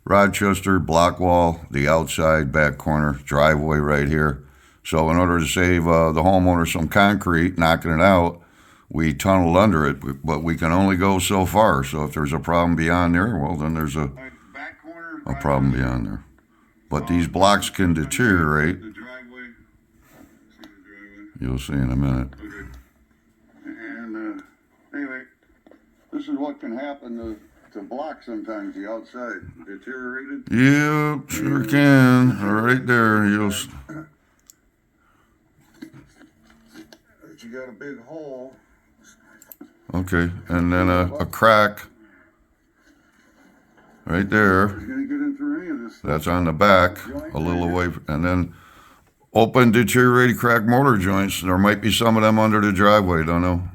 Rochester, block wall, the outside back corner, driveway right here. So in order to save the homeowner some concrete, knocking it out, we tunneled under it, but we can only go so far. So if there's a problem beyond there, well, then there's a problem beyond there. But these blocks can deteriorate. You'll see in a minute. Okay. And anyway, this is what can happen to blocks sometimes, the outside. Deteriorated? Yep, sure can. Right there, you'll... You got a big hole. Okay, and then a crack right there. You're gonna get in through any of this stuff. That's on the back, a little away, and then open deteriorated cracked motor joints. There might be some of them under the driveway, don't know.